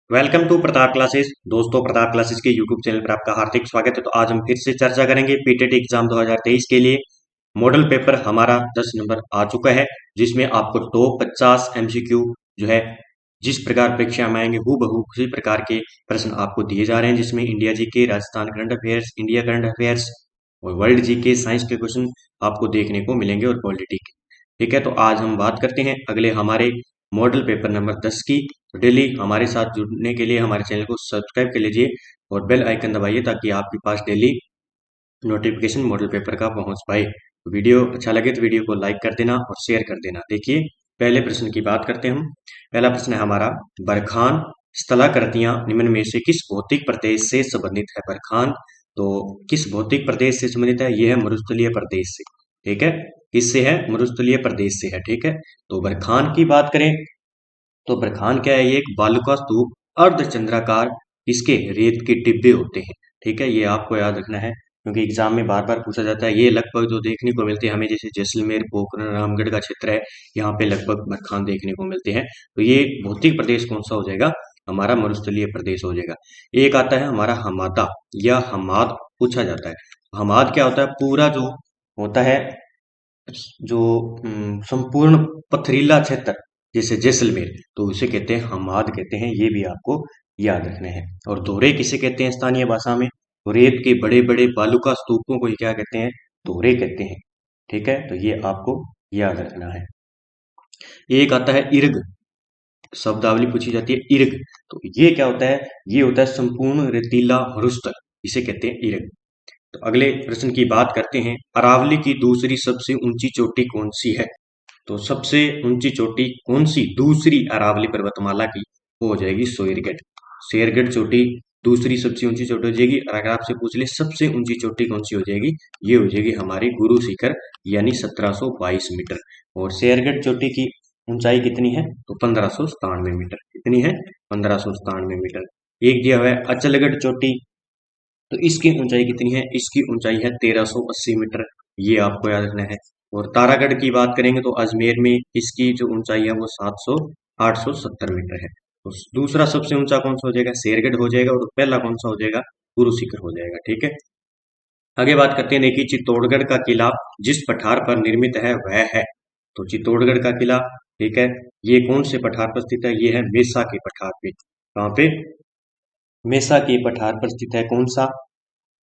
Welcome to Pratap classes. दोस्तों, Pratap classes के YouTube channel पर आपका हार्दिक स्वागत है। तो आज हम फिर से चर्चा करेंगे पीटेट एग्जाम 2023 के लिए। मॉडल पेपर हमारा 10 नंबर आ चुका है, जिसमें आपको टॉप 50 एमसीक्यू जो है जिस प्रकार परीक्षा में आएंगे हूबहू उसी प्रकार के प्रश्न आपको दिए जा रहे हैं, जिसमें India GK, Rajasthan current affairs, India current affairs और वर्ल्ड जीके, साइंस के क्वेश्चन आपको देखने को मिलेंगे और पॉलिटी के। ठीक है, तो आज हम बात करते हैं अगले हमारे मॉडल पेपर नंबर 10 की। तो डेली हमारे साथ जुड़ने के लिए हमारे चैनल को सब्सक्राइब कर लीजिए और बेल आइकन दबाइए ताकि आपके पास डेली नोटिफिकेशन मॉडल पेपर का पहुंच पाए। तो वीडियो अच्छा लगे तो वीडियो को लाइक कर देना और शेयर कर देना। देखिए, पहले प्रश्न की बात करते हैं हम। पहला प्रश्न है हमारा, बरखान स्थलाकृतियां निम्न में से किस भौतिक प्रदेश से संबंधित है? बरखान तो किस भौतिक प्रदेश से संबंधित है? यह है मरुस्थलीय प्रदेश से। ठीक है, किससे है? मरुस्थलीय प्रदेश से है। ठीक है, तो बरखान की बात करें तो बरखान क्या है? ये एक बालू का स्तूप अर्धचंद्राकार, इसके रेत के डिब्बे होते हैं। ठीक है, ये आपको याद रखना है क्योंकि एग्जाम में बार बार पूछा जाता है। ये लगभग जो देखने को मिलते हैं हमें, जैसे जैसलमेर, पोखरण, रामगढ़ का क्षेत्र है, यहाँ पे लगभग बरखान देखने को मिलते हैं। तो ये भौतिक प्रदेश कौन सा हो जाएगा? हमारा मरुस्थलीय प्रदेश हो जाएगा। एक आता है हमारा हमादा या हमाद, पूछा जाता है। हमाद क्या होता है? पूरा जो होता है, जो संपूर्ण पथरीला क्षेत्र जैसे जैसलमेर, तो उसे कहते हैं हमाद कहते हैं। ये भी आपको याद रखने हैं। और दोहरे किसे कहते हैं स्थानीय भाषा में? तो रेत के बड़े बड़े बालू का स्तूपों को ही क्या कहते हैं? दोहरे कहते हैं। ठीक है, तो ये आपको याद रखना है। एक आता है इर्ग, शब्दावली पूछी जाती है इर्ग। तो ये क्या होता है? ये होता है संपूर्ण रेतीला मरुस्थल, इसे कहते हैं इर्ग। तो अगले प्रश्न की बात करते हैं, अरावली की दूसरी सबसे ऊंची चोटी कौन सी है? तो सबसे ऊंची चोटी कौन सी दूसरी अरावली पर्वतमाला की? वो हो जाएगी शेरगढ़। शेरगढ़ चोटी दूसरी सबसे ऊंची चोटी हो जाएगी। और अगर आपसे पूछ ले सबसे ऊंची चोटी कौन सी हो जाएगी, ये हो जाएगी हमारी गुरु शिखर, यानी 1722 मीटर। और शेरगढ़ चोटी की ऊंचाई कितनी है? तो 1597 मीटर। कितनी है? 1597 मीटर। एक दिया हुआ है अचलगढ़ चोटी, तो इसकी ऊंचाई कितनी है? इसकी ऊंचाई है 1380 मीटर। ये आपको याद रखना है। और तारागढ़ की बात करेंगे तो अजमेर में इसकी जो ऊंचाई है वो 870 मीटर है। तो दूसरा सबसे ऊंचा कौन सा हो जाएगा? शेरगढ़ हो जाएगा। और पहला कौन सा हो जाएगा? गुरु शिखर हो जाएगा। ठीक है, आगे बात करते हैं। देखिए, चित्तौड़गढ़ का किला जिस पठार पर निर्मित है वह है। तो चित्तौड़गढ़ का किला, ठीक है, ये कौन से पठार पर स्थित है? ये है मेसा के पठार पे। कहाँ पे? मेसा के पठार पर स्थित है। कौन सा?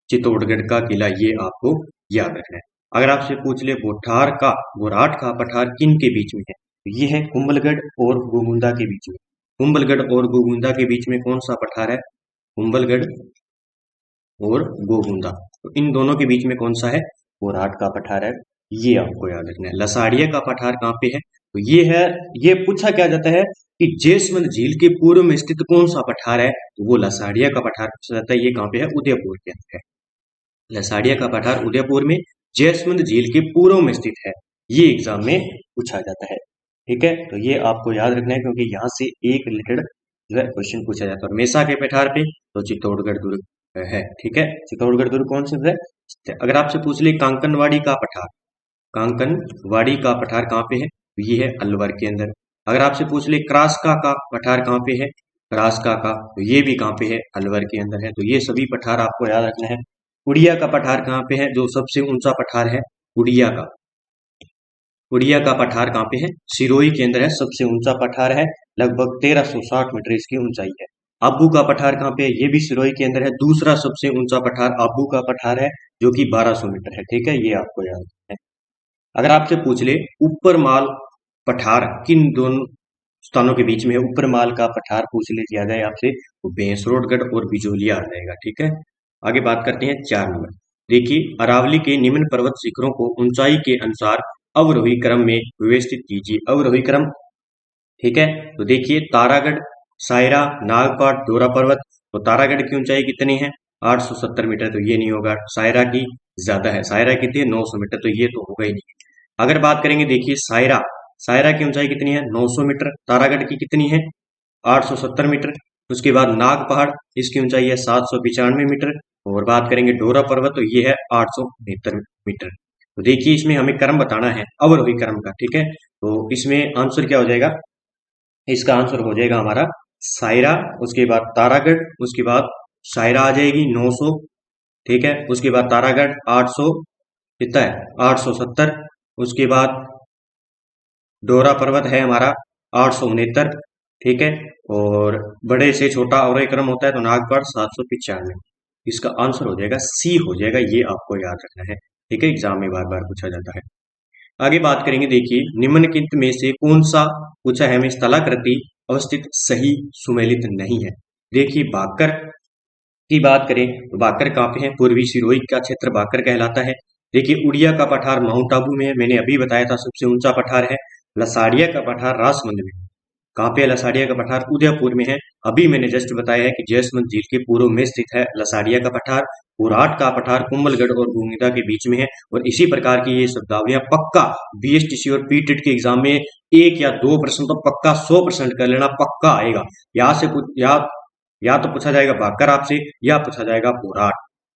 चित्तौड़गढ़ का किला। ये आपको याद रखना है। अगर आपसे पूछ ले घोराट का पठार किन के बीच में है? तो ये है कुंभलगढ़ और गोमुंदा के बीच में। कुंभलगढ़ और गोमुंदा के बीच में कौन सा पठार है? कुंभलगढ़ और गोमुंदा, तो इन दोनों के बीच में कौन सा है? घोराट का पठार है। ये आपको याद रखना है। लसाड़िया का पठार कहाँ पे है? तो ये है, ये पूछा क्या जाता है कि जैसमंद झील के पूर्व में स्थित कौन सा पठार है? तो वो लसाड़िया का पठार पूछा जाता है। ये कहाँ पे है? उदयपुर के अंदर है। लसाड़िया का पठार उदयपुर में जयसमंद झील के पूर्व में स्थित है। ये एग्जाम में पूछा जाता है। ठीक है, तो ये आपको याद रखना है क्योंकि यहाँ से एक रिलेटेड जो है क्वेश्चन पूछा जाता है। और मेसा के पठार पे तो चित्तौड़गढ़ दुर्ग है। ठीक है, चित्तौड़गढ़ दुर्ग कौन से है? अगर आपसे पूछ ले कांकनवाड़ी का पठार, कांकनवाड़ी का पठार कहाँ पे है? तो ये है अलवर के अंदर। अगर आपसे पूछ ले क्रासका का पठार कहाँ पे है? क्रासका का, तो ये भी कहाँ पे है? अलवर के अंदर है। तो ये सभी पठार आपको याद रखना है। उड़िया का पठार कहाँ पे है? जो सबसे ऊंचा पठार है उड़िया का, उड़िया का पठार कहाँ पे है? सिरोही के अंदर है। सबसे ऊंचा पठार है, लगभग 1360 मीटर इसकी ऊंचाई है। आबू का पठार कहाँ पे है? ये भी सिरोही के अंदर है। दूसरा सबसे ऊंचा पठार आबू का पठार है, जो कि 1200 मीटर है। ठीक है, ये आपको याद है। अगर आपसे पूछ ले ऊपरमाल पठार किन दोनों स्थानों के बीच में है? ऊपरमाल का पठार पूछ ले दिया जाए आपसे, तो भैंसरोडगढ़ और बिजोलिया आ जाएगा। ठीक है, आगे बात करते हैं 4 नंबर। देखिए, अरावली के निम्न पर्वत शिखरों को ऊंचाई के अनुसार अवरोही क्रम में व्यवस्थित कीजिए। अवरोही क्रम, ठीक है, तो देखिए तारागढ़, सायरा, नागपाट, डोरा पर्वत। तो तारागढ़ की ऊंचाई कितनी है? 870 मीटर। तो ये नहीं होगा। सायरा की ज्यादा है। सायरा कितनी है? 900 मीटर। तो ये तो होगा ही नहीं। अगर बात करेंगे, देखिए सायरा, सायरा की ऊंचाई कितनी है? 900 मीटर। तारागढ़ की कितनी है? 870 मीटर। उसके बाद नाग पहाड़, इसकी ऊंचाई है 795 मीटर। और बात करेंगे डोरा पर्वत, तो ये है 873 मीटर। तो देखिए, इसमें हमें क्रम बताना है अवरोही क्रम का। ठीक है, तो इसमें आंसर क्या हो जाएगा? इसका आंसर हो जाएगा हमारा सायरा, उसके बाद तारागढ़, उसके बाद सायरा आ जाएगी 900, ठीक है। उसके बाद तारागढ़ 800, कितना है 870। उसके बाद डोरा पर्वत है हमारा 869, ठीक है। और बड़े से छोटा और एक क्रम होता है तो नागपाड़ 795। इसका आंसर हो जाएगा सी हो जाएगा, ये आपको याद रखना है, ठीक है। एग्जाम में बार बार पूछा जाता है। आगे बात करेंगे, देखिए निम्नलिखित में से कौन सा पूछा है हमें स्थलाकृति अवस्थित सही सुमेलित नहीं है। देखिए भाकर की बात करें तो भाकर कहाँ पे है, पूर्वी सिरोही का क्षेत्र भाकर कहलाता है। देखिए उड़िया का पठार माउंट आबू में है, मैंने अभी बताया था सबसे ऊंचा पठार है। लसाड़िया का पठार राजसमंद में है। कहाँ पे है लसाड़िया का पठार, उदयपुर में है। अभी मैंने जस्ट बताया है कि जयसमंद झील के पूर्व में स्थित है लसाड़िया का पठार। पुराट का पठार कुंभलगढ़ और भूमिदा के बीच में है। और इसी प्रकार की ये शब्दावलियां पक्का बीएसटीसी और पीटेट के एग्जाम में 1 या 2 प्रश्न तो पक्का 100% कर लेना, पक्का आएगा। यहाँ से या तो पूछा जाएगा भाकर आपसे, या पूछा जाएगा पुराट,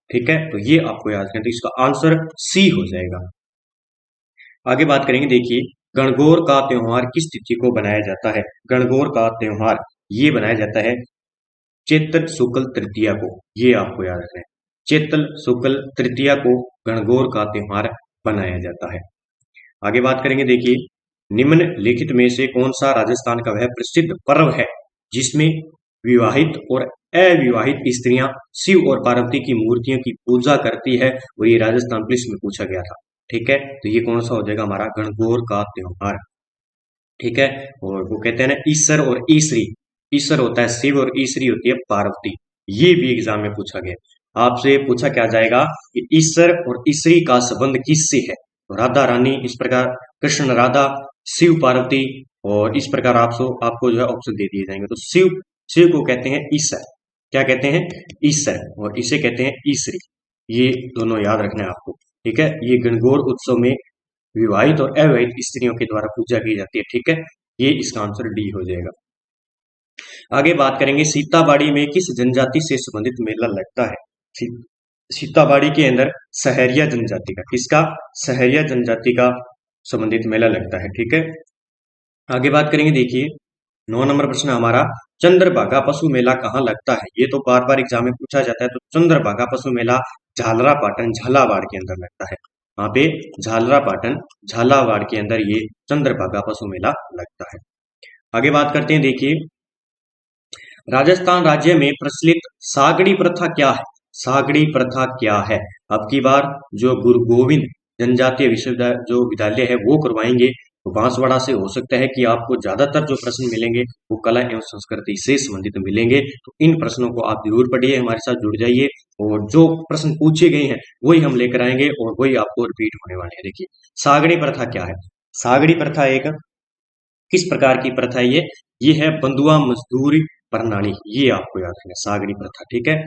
ठीक है। तो ये आपको याद रखना, तो इसका आंसर सी हो जाएगा। आगे बात करेंगे, देखिए गणगौर का त्योहार किस तिथि को बनाया जाता है। गणगौर का त्योहार ये बनाया जाता है चैत्र शुक्ल तृतीया को, ये आपको याद रखना है। चैत्र शुक्ल तृतीया को गणगौर का त्योहार बनाया जाता है। आगे बात करेंगे, देखिए निम्नलिखित में से कौन सा राजस्थान का वह प्रसिद्ध पर्व है जिसमें विवाहित और अविवाहित स्त्रियां शिव और पार्वती की मूर्तियों की पूजा करती है। और ये राजस्थान पुलिस में पूछा गया था, ठीक है। तो ये कौन सा हो जाएगा हमारा गणगौर का त्योहार, ठीक है। और वो कहते हैं ना ईसर और ईसरी, ईसर होता है शिव और ईसरी होती है पार्वती। ये भी एग्जाम में पूछा गया। आपसे पूछा क्या जाएगा कि ईसर और ईसरी का संबंध किससे है। तो राधा रानी, इस प्रकार कृष्ण राधा, शिव पार्वती, और इस प्रकार आपको जो है ऑप्शन दे दिए जाएंगे। तो शिव शिव को कहते हैं ईसर, क्या कहते हैं ईसर, और इसे कहते हैं ईसरी। ये दोनों याद रखना है आपको, ठीक है। ये गणगौर उत्सव में विवाहित और अविवाहित स्त्रियों के द्वारा पूजा की जाती है, ठीक है। ये इसका आंसर डी हो जाएगा। आगे बात करेंगे, सीताबाड़ी में किस जनजाति से संबंधित मेला लगता है। सीताबाड़ी के अंदर सहरिया जनजाति का, किसका, सहरिया जनजाति का संबंधित मेला लगता है, ठीक है। आगे बात करेंगे, देखिए 9 नंबर प्रश्न हमारा, चंद्रभागा पशु मेला कहाँ लगता है। ये तो बार बार एग्जाम में पूछा जाता है। तो चंद्रभागा पशु मेला झालरा पाटन झालावाड़ के अंदर लगता है। वहां पे झालरा पाटन झालावाड़ के अंदर ये चंद्रभागा पशु मेला लगता है। आगे बात करते हैं, देखिए राजस्थान राज्य में प्रचलित सागड़ी प्रथा क्या है। सागड़ी प्रथा क्या है। अब की बार जो गुरु गोविंद जनजातीय विश्वविद्यालय जो विद्यालय है वो करवाएंगे। तो बांसवाड़ा से हो सकता है कि आपको ज्यादातर जो प्रश्न मिलेंगे वो कला एवं संस्कृति से संबंधित मिलेंगे। तो इन प्रश्नों को आप जरूर पढ़िए, हमारे साथ जुड़ जाइए, और जो प्रश्न पूछे गए हैं वही हम लेकर आएंगे और वही आपको रिपीट होने वाले हैं। देखिए सागड़ी प्रथा क्या है। सागड़ी प्रथा एक किस प्रकार की प्रथा है, ये है बंधुआ मजदूरी प्रणाली, ये आपको याद रखना है सागड़ी प्रथा, ठीक है।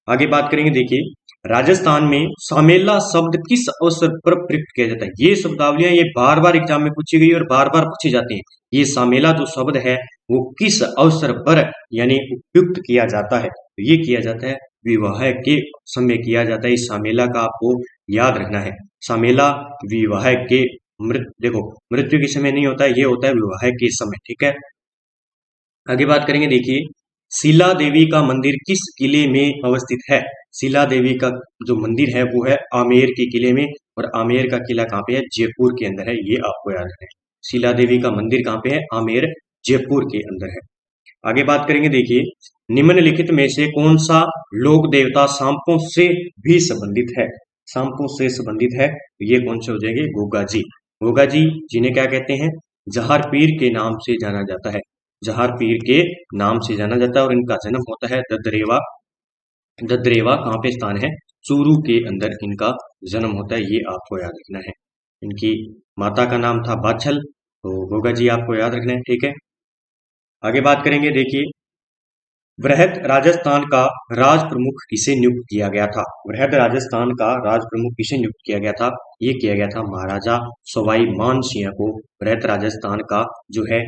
आगे बात करेंगे, देखिए राजस्थान में सामेला शब्द किस अवसर पर प्रयुक्त किया जाता है। ये शब्दावलियां ये बार बार एग्जाम में पूछी गई और बार बार पूछी जाती हैं। ये सामेला जो शब्द है वो किस अवसर पर यानी उपयुक्त किया जाता है। तो ये किया जाता है विवाह के समय किया जाता है। इस सामेला का आपको याद रखना है। सामेला विवाह के देखो मृत्यु के समय नहीं होता है, ये होता है विवाह के समय, ठीक है। आगे बात करेंगे, देखिए शिला देवी का मंदिर किस किले में अवस्थित है। शिला देवी का जो मंदिर है वो है आमेर के किले में, और आमेर का किला कहाँ पे है, जयपुर के अंदर है, ये आपको याद रखना है। शिला देवी का मंदिर कहाँ पे है, आमेर जयपुर के अंदर है। आगे बात करेंगे, देखिए निम्नलिखित में से कौन सा लोक देवता सांपों से भी संबंधित है। सांपों से संबंधित है, ये कौन से हो जाएंगे, गोगा जी। गोगा जी जिन्हें क्या कहते हैं, जहार पीर के नाम से जाना जाता है। जहार पीर के नाम से जाना जाता है, और इनका जन्म होता है ददरेवा। ददरेवा कहाँ पे स्थान है, चूरू के अंदर इनका जन्म होता है, ये आपको याद रखना है। इनकी माता का नाम था बाछल, तो गोगा जी आपको याद रखना है, ठीक है। आगे बात करेंगे, देखिए वृहद राजस्थान का राज प्रमुख किसे नियुक्त किया गया था। वृहद राजस्थान का राज प्रमुख किसे नियुक्त किया गया था, ये किया गया था महाराजा सवाई मान सिंह को वृहद राजस्थान का जो है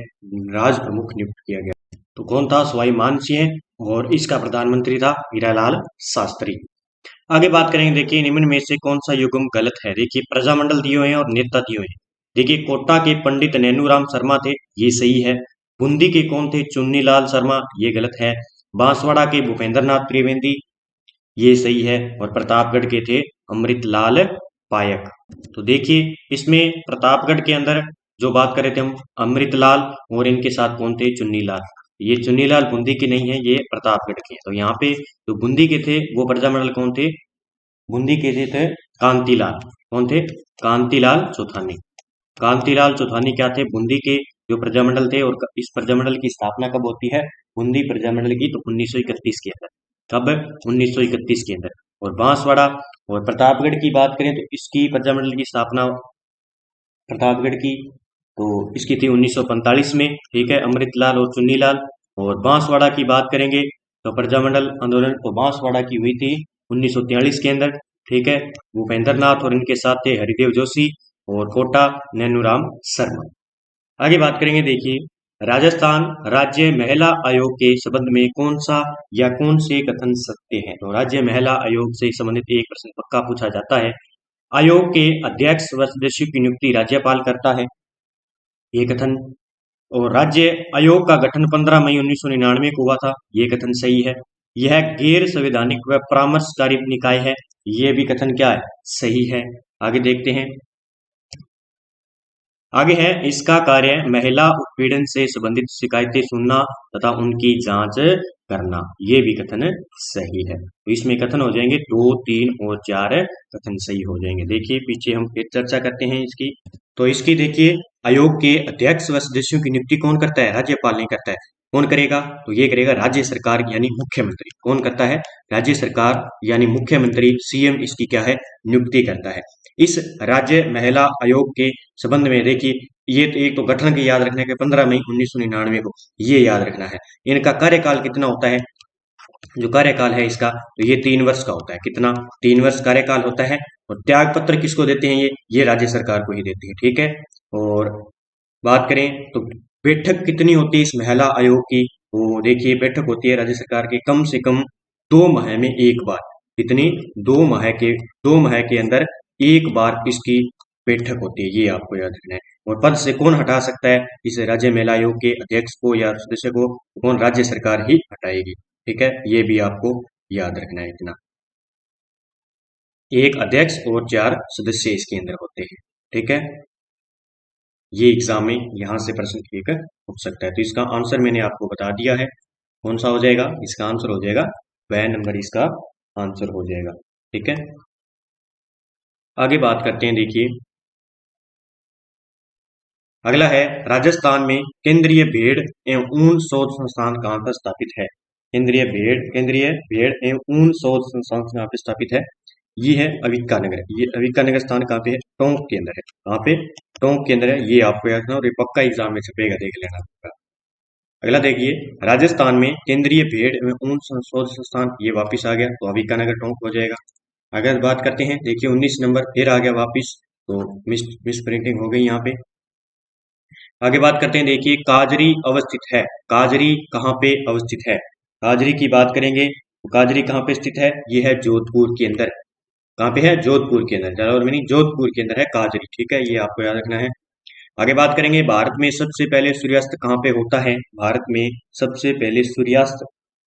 राज प्रमुख नियुक्त किया गया। तो कौन था, सवाई मान सिंह, और इसका प्रधानमंत्री था हीरालाल शास्त्री। आगे बात करेंगे, देखिए निम्न में से कौन सा युग्म गलत है। देखिए प्रजामंडल दिए हुए हैं और नेता दिए हुए हैं। देखिए कोटा के पंडित नैनूराम शर्मा थे, ये सही है। बूंदी के कौन थे? चुन्नीलाल शर्मा, ये गलत है। बांसवाड़ा के भूपेंद्र नाथ त्रिवेदी, ये सही है। और प्रतापगढ़ के थे अमृतलाल पायक। तो देखिए इसमें प्रतापगढ़ के अंदर जो बात कर रहे थे हम, अमृतलाल, और इनके साथ कौन थे? चुन्नीलाल। ये चुन्नीलाल बूंदी के नहीं है, ये प्रतापगढ़ के हैं। तो यहाँ पे जो बूंदी के थे वो प्रजामंडल कौन थे? बूंदी के थे कांतिलाल। कौन थे? कांतिलाल चौथानी। कांतिलाल चौथानी क्या थे? बूंदी के जो प्रजामंडल थे। और इस प्रजामंडल की स्थापना कब होती है? बूंदी प्रजामंडल की, तो 1931 के अंदर। कब? 1931 के अंदर। और बांसवाड़ा और प्रतापगढ़ की बात करें तो इसकी प्रजामंडल की स्थापना प्रतापगढ़ की, तो इसकी थी 1945 में। ठीक है, अमृतलाल और चुन्नीलाल। और बांसवाड़ा की बात करेंगे तो प्रजामंडल आंदोलन तो बांसवाड़ा की हुई थी 1943 के अंदर। ठीक है, भूपेंद्र नाथ और इनके साथ थे हरिदेव जोशी और कोटा नैनूराम शर्मा। आगे बात करेंगे, देखिए राजस्थान राज्य महिला आयोग के संबंध में कौन सा या कौन से कथन सत्य है? तो राज्य महिला आयोग से संबंधित एक प्रश्न पक्का पूछा जाता है। आयोग के अध्यक्ष व सदस्यों की नियुक्ति राज्यपाल करता है, ये कथन। और राज्य आयोग का गठन 15 मई 1999 को हुआ था, ये कथन सही है। यह गैर संवैधानिक व परामर्शकारी निकाय है, ये भी कथन क्या है? सही है। आगे देखते हैं, आगे है इसका कार्य महिला उत्पीड़न से संबंधित शिकायतें सुनना तथा उनकी जांच करना, ये भी कथन सही है। तो इसमें कथन हो जाएंगे 2, 3 और 4 कथन सही हो जाएंगे। देखिए पीछे हम फिर चर्चा करते हैं इसकी। तो इसकी देखिए, आयोग के अध्यक्ष व सदस्यों की नियुक्ति कौन करता है? राज्यपाल नहीं करता है। कौन करेगा? तो ये करेगा राज्य सरकार यानी मुख्यमंत्री। कौन करता है? राज्य सरकार यानी मुख्यमंत्री, सीएम इसकी क्या है? नियुक्ति करता है। इस राज्य महिला आयोग के संबंध में देखिए, ये तो एक तो गठन की याद रखने के 15 मई 1999 को, ये याद रखना है। इनका कार्यकाल कितना होता है? जो कार्यकाल है इसका, तो ये 3 वर्ष का होता है। कितना? 3 वर्ष कार्यकाल होता है। और त्याग पत्र किसको देते हैं? ये राज्य सरकार को ही देती है। ठीक है। और बात करें तो बैठक कितनी होती है इस महिला आयोग की? तो देखिए बैठक होती है राज्य सरकार की कम से कम 2 माह में एक बार। कितनी? 2 माह के अंदर एक बार इसकी बैठक होती है, ये आपको याद रखना है। और पद से कौन हटा सकता है इस राज्य महिला आयोग के अध्यक्ष को या सदस्य को? कौन? राज्य सरकार ही हटाएगी। ठीक है, ये भी आपको याद रखना है इतना। एक अध्यक्ष और 4 सदस्य इसके अंदर होते हैं। ठीक है, ये एग्जाम में यहां से प्रश्न ठीक पूछ सकता है। तो इसका आंसर मैंने आपको बता दिया है, कौन सा हो जाएगा? इसका आंसर हो जाएगा वह नंबर, इसका आंसर हो जाएगा। ठीक है, आगे बात करते हैं। देखिए अगला है, राजस्थान में केंद्रीय भेड़ एवं ऊन शोध संस्थान कहाँ पर स्थापित है? केंद्रीय भेड़ एवं ऊन शोध संस्थान कहाँ पे स्थापित है? ये है अविक्का नगर। ये अविक्का नगर स्थान कहाँ पे है? टोंक के अंदर है। कहाँ पे? टोंक के अंदर है। ये आपको याद रखना और ये पक्का एग्जाम में छपेगा, देख लेना। अगला देखिए, राजस्थान में केंद्रीय भेड़ एवं ऊन शोध संस्थान, ये वापिस आ गया, तो अविक्का नगर टोंक हो जाएगा। अगर बात करते हैं, देखिए 19 नंबर फिर आ गया वापिस, तो मिस प्रिंटिंग हो गई यहाँ पे। आगे बात करते हैं, देखिए काजरी अवस्थित है। काजरी कहाँ पे अवस्थित है? काजरी की बात करेंगे तो काजरी कहाँ पे स्थित है? ये है जोधपुर के अंदर। कहाँ पे है? जोधपुर के अंदर। जालौर में नहीं, जोधपुर के अंदर है काजरी। ठीक है, ये आपको याद रखना है। आगे बात करेंगे, भारत में सबसे पहले सूर्यास्त कहाँ पे होता है? भारत में सबसे पहले सूर्यास्त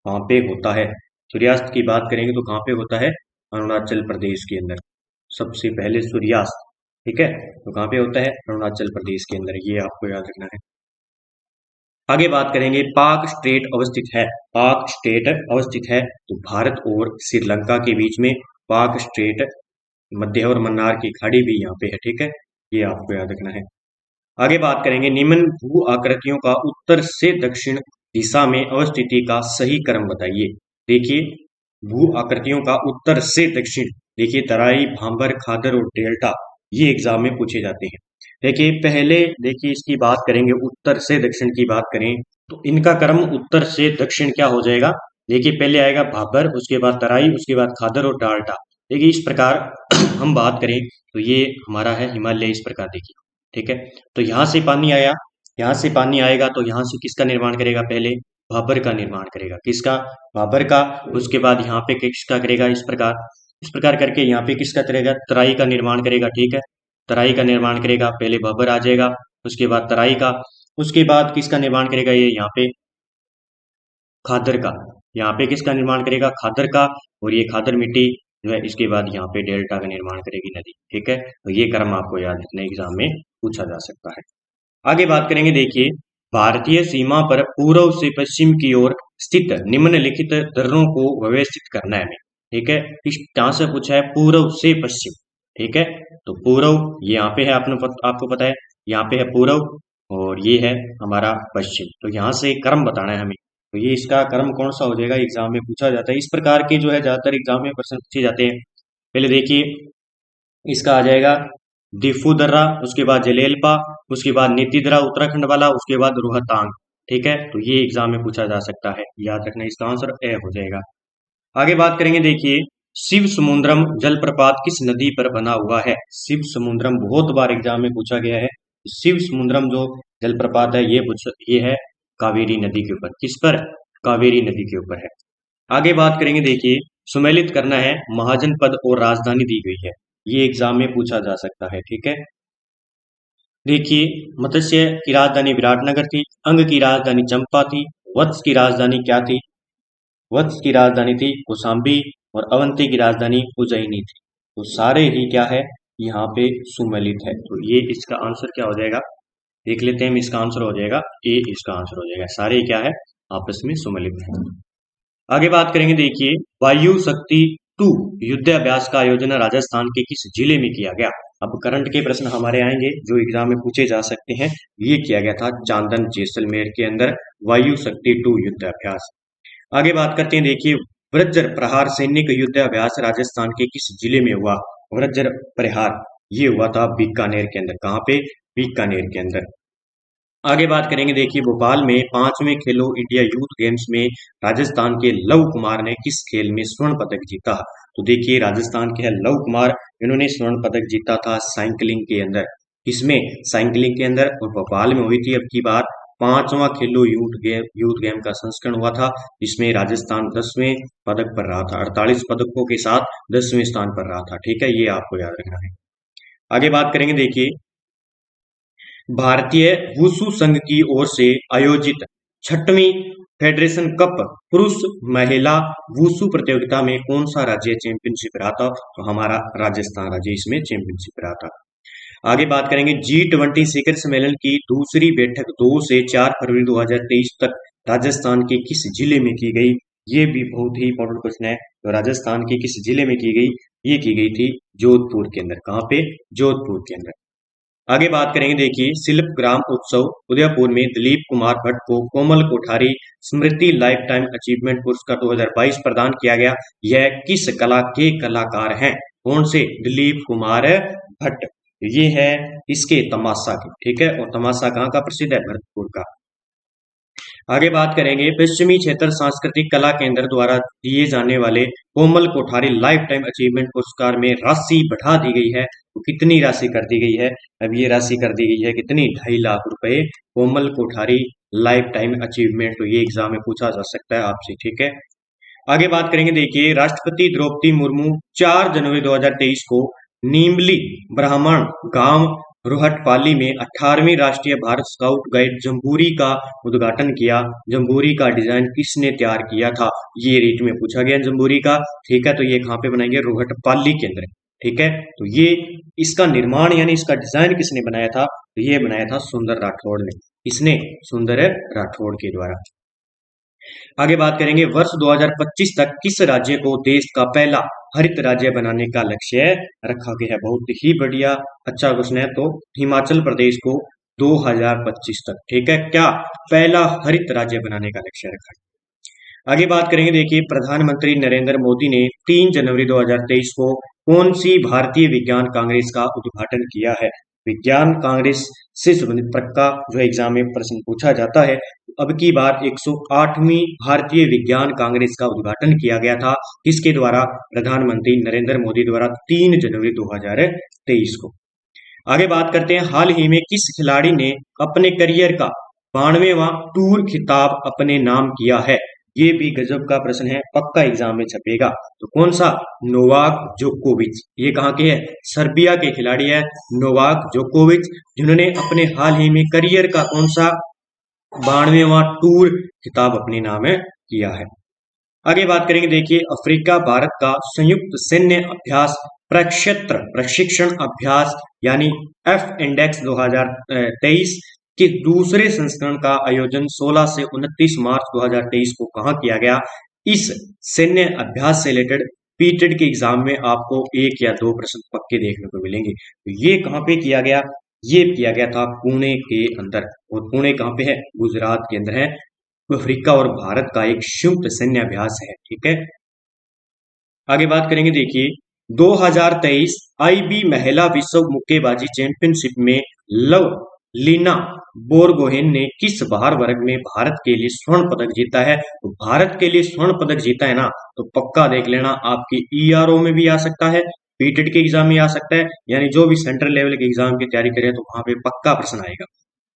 कहाँ पे होता है? सूर्यास्त की बात करेंगे तो कहाँ पे होता है? अरुणाचल प्रदेश के अंदर सबसे पहले सूर्यास्त। ठीक है, तो कहाँ पे होता है? अरुणाचल प्रदेश के अंदर, ये आपको याद रखना है। आगे बात करेंगे, पाक स्टेट अवस्थित है। पाक स्टेट अवस्थित है तो भारत और श्रीलंका के बीच में पाक स्टेट, मध्य और मन्नार की खाड़ी भी यहाँ पे है। ठीक है, ये आपको याद रखना है। आगे बात करेंगे, निम्न भू आकृतियों का उत्तर से दक्षिण दिशा में अवस्थिति का सही क्रम बताइए। देखिए भू आकृतियों का उत्तर से दक्षिण, देखिए तराई, भांबर, खादर और डेल्टा, ये एग्जाम में पूछे जाते हैं। देखिए पहले देखिए इसकी बात करेंगे, उत्तर से दक्षिण की बात करें तो इनका क्रम उत्तर से दक्षिण क्या हो जाएगा? देखिए पहले आएगा भाबर, उसके बाद तराई, उसके बाद खादर और डाल्टा। देखिए इस प्रकार हम बात करें तो ये हमारा है हिमालय, इस प्रकार देखिए। ठीक है, तो यहाँ से पानी आया, यहाँ से पानी आएगा तो यहाँ से किसका निर्माण करेगा? पहले भाबर का निर्माण करेगा। किसका? भाबर का। उसके बाद यहाँ पे किसका करेगा? इस प्रकार करके यहाँ पे किसका करेगा? तराई का निर्माण करेगा। ठीक है, तराई का निर्माण करेगा। पहले भाबर आ जाएगा, उसके बाद तराई का, उसके बाद किसका निर्माण करेगा ये यहाँ पे खादर का, यहाँ पे किसका निर्माण करेगा खादर का, और ये खादर मिट्टी जो है इसके बाद यहाँ पे डेल्टा का निर्माण करेगी नदी। ठीक है, तो ये क्रम आपको याद रखना, एग्जाम में पूछा जा सकता है। आगे बात करेंगे, देखिए भारतीय सीमा पर पूर्व से पश्चिम की ओर स्थित निम्नलिखित दर्रों को व्यवस्थित करना है हमें। ठीक है, इस यहाँ से पूछा है पूर्व से पश्चिम। ठीक है, तो पूर्व ये यहाँ पे है, आपको पता है यहाँ पे है पूर्व और ये है हमारा पश्चिम, तो यहाँ से क्रम बताना है हमें। तो ये इसका क्रम कौन सा हो जाएगा, एग्जाम में पूछा जाता है। इस प्रकार के जो है ज्यादातर एग्जाम में प्रश्न पूछे जाते हैं। पहले देखिए इसका आ जाएगा दिफू दर्रा, उसके बाद जलेलपा, उसके बाद नीति दर्रा उत्तराखंड वाला, उसके बाद रोहतांग। ठीक है, तो ये एग्जाम में पूछा जा सकता है, याद रखना, इसका आंसर ए हो जाएगा। आगे बात करेंगे, देखिए शिव समुद्रम जलप्रपात किस नदी पर बना हुआ है। शिव समुद्रम बहुत बार एग्जाम में पूछा गया है। शिव समुद्रम जो जलप्रपात है ये है कावेरी नदी के ऊपर। किस पर, कावेरी नदी के ऊपर है। आगे बात करेंगे, देखिए सुमेलित करना है महाजनपद और राजधानी दी गई है, ये एग्जाम में पूछा जा सकता है। ठीक है, देखिए मत्स्य की राजधानी विराटनगर थी, अंग की राजधानी चंपा थी, वत्स की राजधानी क्या थी, वत्स की राजधानी थी कौशाम्बी, और अवंती की राजधानी उज्जैनी थी। तो सारे ही क्या है यहाँ पे सुमेलित है, तो ये इसका आंसर क्या हो जाएगा, देख लेते हैं। इसका आंसर हो जाएगा ए, इसका आंसर हो जाएगा, सारे क्या है आपस में सुमेलित है। आगे बात करेंगे, देखिए वायु शक्ति 2 युद्धाभ्यास का आयोजन राजस्थान के किस जिले में किया गया। अब करंट के प्रश्न हमारे आएंगे जो एग्जाम में पूछे जा सकते हैं। ये किया गया था चांदन जैसलमेर के अंदर वायु शक्ति 2 युद्धाभ्यास। आगे बात करते हैं, देखिए वज्र प्रहार सैनिक युद्धाभ्यास राजस्थान के किस जिले में हुआ। वज्र प्रहार ये हुआ था बीकानेर के अंदर। कहाँ पे, बीकानेर के अंदर। आगे बात करेंगे, देखिए भोपाल में 5वें खेलो इंडिया यूथ गेम्स में राजस्थान के लव कुमार ने किस खेल में स्वर्ण पदक जीता। तो देखिए राजस्थान के है लव कुमार, इन्होंने स्वर्ण पदक जीता था साइकिलिंग के अंदर। किसमें, साइकिलिंग के अंदर, और भोपाल में हुई थी अब की बार 5वां खेलो यूथ गेम का संस्करण हुआ था, जिसमें राजस्थान 10वें पदक पर रहा था, 48 पदकों के साथ 10वें स्थान पर रहा था। ठीक है, ये आपको याद रखना है। आगे बात करेंगे, देखिए भारतीय वुशु संघ की ओर से आयोजित 6वीं फेडरेशन कप पुरुष महिला वुशु प्रतियोगिता में कौन सा राज्य चैंपियनशिप रहा था। तो हमारा राजस्थान राज्य इसमें चैंपियनशिप रहा था। आगे बात करेंगे, G20 शिखर सम्मेलन की दूसरी बैठक 2 से 4 फरवरी 2023 तक राजस्थान के किस जिले में की गई। ये भी बहुत ही इंपॉर्टेंट क्वेश्चन है। तो राजस्थान के किस जिले में की गई, ये की गई थी जोधपुर के अंदर। कहाँ पे, जोधपुर के अंदर। आगे बात करेंगे, देखिए शिल्प ग्राम उत्सव उदयपुर में दिलीप कुमार भट्ट को कोमल कोठारी स्मृति लाइफ टाइम अचीवमेंट पुरस्कार 2022 प्रदान किया गया। यह किस कला के कलाकार हैं, कौन से, दिलीप कुमार भट्ट, ये है इसके तमाशा के। ठीक है, और तमाशा कहाँ का प्रसिद्ध है, भरतपुर का। आगे बात करेंगे, पश्चिमी क्षेत्र सांस्कृतिक कला केंद्र द्वारा दिए जाने वाले कोमल कोठारी लाइफ टाइम अचीवमेंट पुरस्कार में राशि बढ़ा दी गई है। तो कितनी राशि कर दी गई है, अब ये राशि कर दी गई है कितनी, 2.5 लाख रुपए कोमल कोठारी लाइफ टाइम अचीवमेंट। तो ये एग्जाम में पूछा जा सकता है आपसे। ठीक है, आगे बात करेंगे, देखिए राष्ट्रपति द्रौपदी मुर्मू 4 जनवरी 2023 को नीमली ब्राह्मण गांव रोहटपाली में 18वीं राष्ट्रीय भारत स्काउट गाइड जम्बूरी का उद्घाटन किया। जम्बूरी का डिजाइन किसने तैयार किया था, ये रीट में पूछा गया जम्बूरी का। ठीक है, तो ये कहाँ पे बनाएंगे, रोहटपाली के अंदर। ठीक है, तो ये इसका निर्माण यानी इसका डिजाइन किसने बनाया था, तो ये बनाया था सुंदर राठौड़ ने। इसने सुंदर राठौड़ के द्वारा। आगे बात करेंगे, वर्ष 2025 तक किस राज्य को देश का पहला हरित राज्य बनाने का लक्ष्य रखा गया है। बहुत ही बढ़िया, अच्छा क्वेश्चन है। तो हिमाचल प्रदेश को 2025 तक, ठीक है, क्या पहला हरित राज्य बनाने का लक्ष्य रखा है। आगे बात करेंगे, देखिए प्रधानमंत्री नरेंद्र मोदी ने 3 जनवरी 2023 को कौन सी भारतीय विज्ञान कांग्रेस का उद्घाटन किया है। विज्ञान कांग्रेस से संबंधित पक्का जो एग्जाम में प्रश्न पूछा जाता है। अब की बार 108वीं भारतीय विज्ञान कांग्रेस का उद्घाटन किया गया था, किसके द्वारा, प्रधानमंत्री नरेंद्र मोदी द्वारा 3 जनवरी 2023 को। आगे बात करते हैं, हाल ही में किस खिलाड़ी ने अपने करियर का 92वां टूर खिताब अपने नाम किया है। ये भी गजब का प्रश्न है, पक्का एग्जाम में छपेगा। तो कौन सा? नोवाक जोकोविच। ये कहाँ के है? सर्बिया के खिलाड़ी है नोवाक जोकोविच, जिन्होंने अपने हाल ही में करियर का कौन सा 92वां टूर खिताब अपने नाम किया है। आगे बात करेंगे, देखिए अफ्रीका भारत का संयुक्त सैन्य अभ्यास प्रशिक्षण अभ्यास यानी एफ इंडेक्स 2023 के दूसरे संस्करण का आयोजन 16 से 29 मार्च 2023 को कहाँ किया गया? इस सैन्य अभ्यास से रिलेटेड पीटेड के एग्जाम में आपको एक या दो प्रश्न पक्के देखने को मिलेंगे। तो ये कहाँ पे किया गया? ये किया गया था पुणे के अंदर, और पुणे कहाँ पे है? गुजरात के अंदर है। अफ्रीका और भारत का एक संयुक्त सैन्य अभ्यास है। ठीक है, आगे बात करेंगे, देखिए 2023 आईबी महिला विश्व मुक्केबाजी चैंपियनशिप में लवलीना बोरगोहेन ने किस भार वर्ग में भारत के लिए स्वर्ण पदक जीता है? तो भारत के लिए स्वर्ण पदक जीता है ना, तो पक्का देख लेना, आपकी ईआरओ में भी आ सकता है, पीटेड के एग्जाम में आ सकता है, यानी जो भी सेंट्रल लेवल के एग्जाम की तैयारी करें तो वहां पे पक्का प्रश्न आएगा।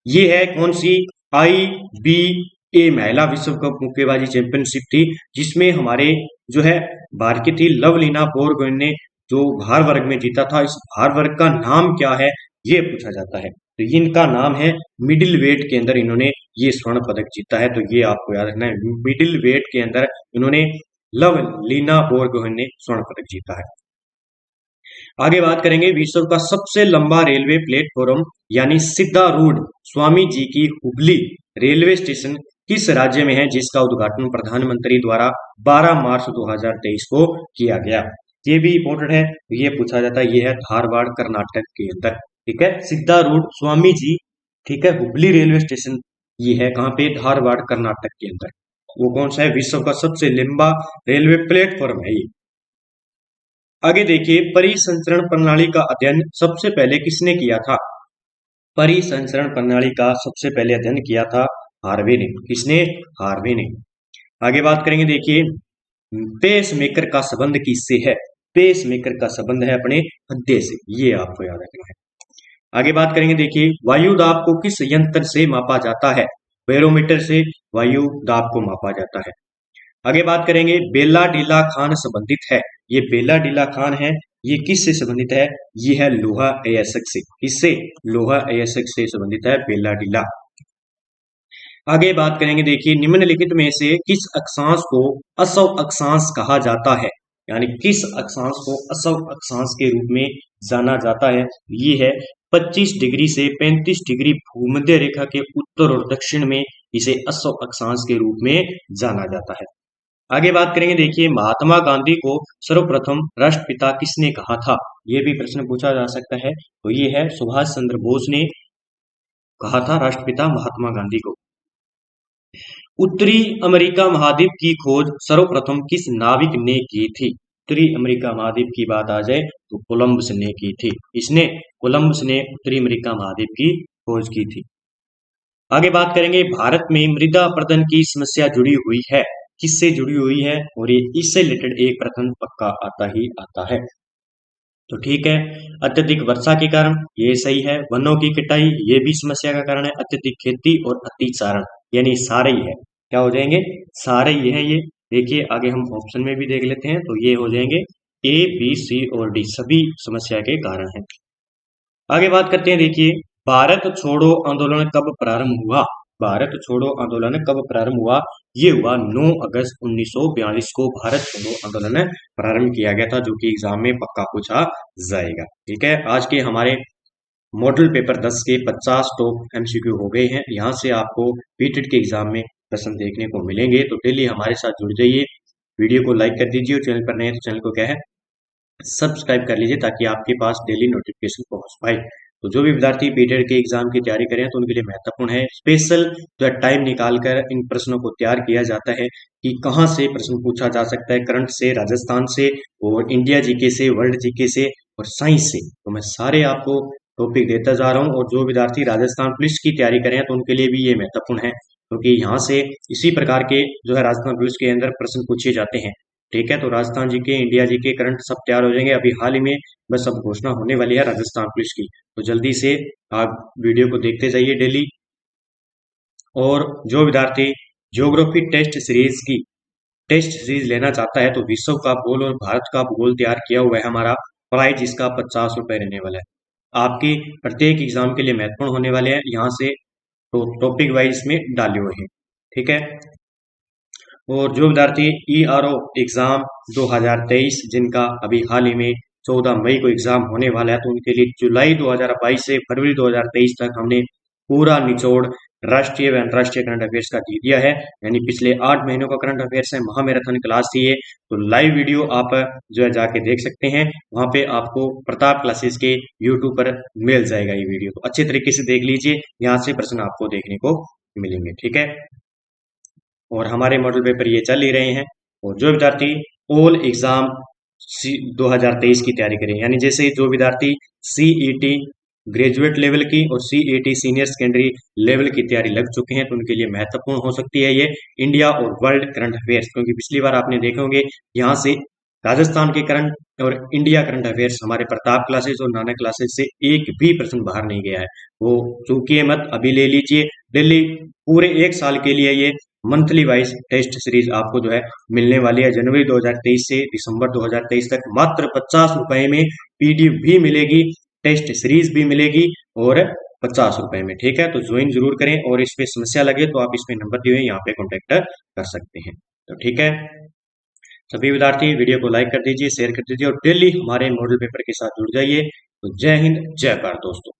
ये है कौन सी? IBA महिला विश्व कप मुक्केबाजी चैंपियनशिप थी, जिसमें हमारे जो है भारत की थी लवलीना बोरगोहेन ने जो भार वर्ग में जीता था। इस भार वर्ग का नाम क्या है, ये पूछा जाता है। तो इनका नाम है मिडिल वेट के अंदर इन्होंने ये स्वर्ण पदक जीता है। तो ये आपको याद रखना है, मिडिल वेट के अंदर इन्होंने लवलीना बोरगोहेन ने स्वर्ण पदक जीता है। आगे बात करेंगे, विश्व का सबसे लंबा रेलवे प्लेटफॉर्म यानी सिद्धारूढ़ स्वामी जी की हुबली रेलवे स्टेशन किस राज्य में है, जिसका उद्घाटन प्रधानमंत्री द्वारा 12 मार्च 2023 को किया गया? ये भी इंपॉर्टेंट है, ये पूछा जाता है। ये है धारवाड़ कर्नाटक के अंदर। ठीक है, सिद्धारूढ़ स्वामी जी, ठीक है, हुबली रेलवे स्टेशन ये है कहाँ पे? धारवाड़ कर्नाटक के अंदर। वो कौन सा है? विश्व का सबसे लंबा रेलवे प्लेटफॉर्म है ये। आगे देखिए, परिसंचरण प्रणाली का अध्ययन सबसे पहले किसने किया था? परिसंचरण प्रणाली का सबसे पहले अध्ययन किया था हार्वे ने। किसने? हार्वे ने। आगे बात करेंगे, देखिए पेस मेकर का संबंध किससे है? पेस मेकर का संबंध है अपने हृदय से, ये आपको याद रखना है। आगे बात करेंगे, देखिए वायु दाब को किस यंत्र से मापा जाता है? बैरोमीटर से वायु दाब को मापा जाता है। आगे बात करेंगे, बेला डीला खान संबंधित है। ये बेला डीला खान है, ये किससे संबंधित है? ये है लोहा अयस्क से। किससे? लोहा अयस्क से संबंधित है बेला डीला। आगे बात करेंगे, देखिए निम्नलिखित में से किस अक्षांश को असव अक्षांश कहा जाता है? यानी किस अक्षांश को असव अक्षांश के रूप में जाना जाता है? ये है 25 डिग्री से 35 डिग्री भूमध्य रेखा के उत्तर और दक्षिण में इसे असव अक्षांश के रूप में जाना जाता है। आगे बात करेंगे, देखिए महात्मा गांधी को सर्वप्रथम राष्ट्रपिता किसने कहा था? ये भी प्रश्न पूछा जा सकता है। तो ये है सुभाष चंद्र बोस ने कहा था राष्ट्रपिता महात्मा गांधी को। उत्तरी अमेरिका महाद्वीप की खोज सर्वप्रथम किस नाविक ने की थी? उत्तरी अमेरिका महाद्वीप की बात आ जाए तो कोलंबस ने की थी। इसने कोलंबस ने उत्तरी अमेरिका महाद्वीप की खोज की थी। आगे बात करेंगे, भारत में मृदा अपरदन की समस्या जुड़ी हुई है। किससे जुड़ी हुई है? और ये इससे रिलेटेड एक प्रश्न पक्का आता ही आता है। तो ठीक है, अत्यधिक वर्षा के कारण, ये सही है। वनों की कटाई, ये भी समस्या का कारण है। अत्यधिक खेती और अतिचारण, यानी सारे ही है। क्या हो जाएंगे? सारे ही है ये। देखिए आगे हम ऑप्शन में भी देख लेते हैं, तो ये हो जाएंगे A, B, C और D, सभी समस्या के कारण है। आगे बात करते हैं, देखिए भारत छोड़ो आंदोलन कब प्रारंभ हुआ? भारत छोड़ो आंदोलन कब प्रारंभ हुआ? ये हुआ 9 अगस्त 1942 को भारत छोड़ो आंदोलन प्रारंभ किया गया था, जो कि एग्जाम में पक्का पूछा जाएगा। ठीक है, आज के हमारे मॉडल पेपर 10 के 50 टॉप MCQ हो गए हैं। यहाँ से आपको पीटेड के एग्जाम में प्रश्न देखने को मिलेंगे। तो डेली हमारे साथ जुड़ जाइए, वीडियो को लाइक कर दीजिए और चैनल पर नए हैं तो चैनल को क्या है सब्सक्राइब कर लीजिए, ताकि आपके पास डेली नोटिफिकेशन पहुंच पाए। तो जो भी विद्यार्थी पीटेड के एग्जाम की तैयारी करें तो उनके लिए महत्वपूर्ण है, स्पेशल जो टाइम निकाल कर इन प्रश्नों को तैयार किया जाता है कि कहाँ से प्रश्न पूछा जा सकता है, करंट से, राजस्थान से और इंडिया जीके से, वर्ल्ड जीके से और साइंस से। तो मैं सारे आपको टॉपिक देता जा रहा हूँ। और जो विद्यार्थी राजस्थान पुलिस की तैयारी करें तो उनके लिए भी ये महत्वपूर्ण है, क्योंकि यहाँ से इसी प्रकार के जो है राजस्थान पुलिस के अंदर प्रश्न पूछे जाते हैं। ठीक है, तो राजस्थान जी के, इंडिया जी के करंट सब तैयार हो जाएंगे। अभी हाल ही में बस अब घोषणा होने वाली है राजस्थान पुलिस की, तो जल्दी से आप वीडियो को देखते जाइए डेली। और जो विद्यार्थी ज्योग्राफी टेस्ट सीरीज लेना चाहता है तो विश्व का भूगोल और भारत का भूगोल तैयार किया हुआ है हमारा। प्राइस इसका 50 रुपए रहने वाला है। आपके प्रत्येक एग्जाम के लिए महत्वपूर्ण होने वाले हैं, यहाँ से तो टॉपिक वाइज में डाले हुए हैं। ठीक है। और जो विद्यार्थी ERO एग्जाम 2023 जिनका अभी हाल ही में 14 मई को एग्जाम होने वाला है, तो उनके लिए जुलाई 2022 से फरवरी 2023 तक हमने पूरा निचोड़ राष्ट्रीय व अंतर्राष्ट्रीय करंट अफेयर्स का दे दिया है। यानी पिछले 8 महीनों का करंट अफेयर्स है, महामैराथन क्लास थी ये। तो लाइव वीडियो आप जो है जाके देख सकते हैं, वहां पे आपको प्रताप क्लासेस के यूट्यूब पर मिल जाएगा ये वीडियो। तो अच्छे तरीके से देख लीजिए, यहाँ से प्रश्न आपको देखने को मिलेंगे। ठीक है। और हमारे मॉडल पेपर ये चल ही रहे हैं। और जो विद्यार्थी ऑल एग्जाम 2023 की तैयारी करें, यानी जैसे जो विद्यार्थी CET ग्रेजुएट लेवल की और CET सीनियर सेकेंडरी लेवल की तैयारी लग चुके हैं, तो उनके लिए महत्वपूर्ण हो सकती है ये इंडिया और वर्ल्ड करंट अफेयर्स। क्योंकि पिछली बार आपने देखे होंगे यहाँ से राजस्थान के करंट और इंडिया करंट अफेयर्स हमारे प्रताप क्लासेस और नानक क्लासेस से एक भी प्रश्न बाहर नहीं गया है। वो चूकिए मत, अभी ले लीजिए। डेली पूरे एक साल के लिए ये मंथली वाइज टेस्ट सीरीज आपको जो है मिलने वाली है। जनवरी 2023 से दिसंबर 2023 तक मात्र 50 रुपए में PDF भी मिलेगी, टेस्ट सीरीज भी मिलेगी और 50 रुपए में। ठीक है। तो ज्वाइन जरूर करें, और इस पे समस्या लगे तो आप इसमें नंबर दिए हुए यहाँ पे कॉन्टेक्ट कर सकते हैं। तो ठीक है। सभी विद्यार्थी वीडियो को लाइक कर दीजिए, शेयर कर दीजिए और डेली हमारे मॉडल पेपर के साथ जुड़ जाइए। तो जय हिंद, जय भारत दोस्तों।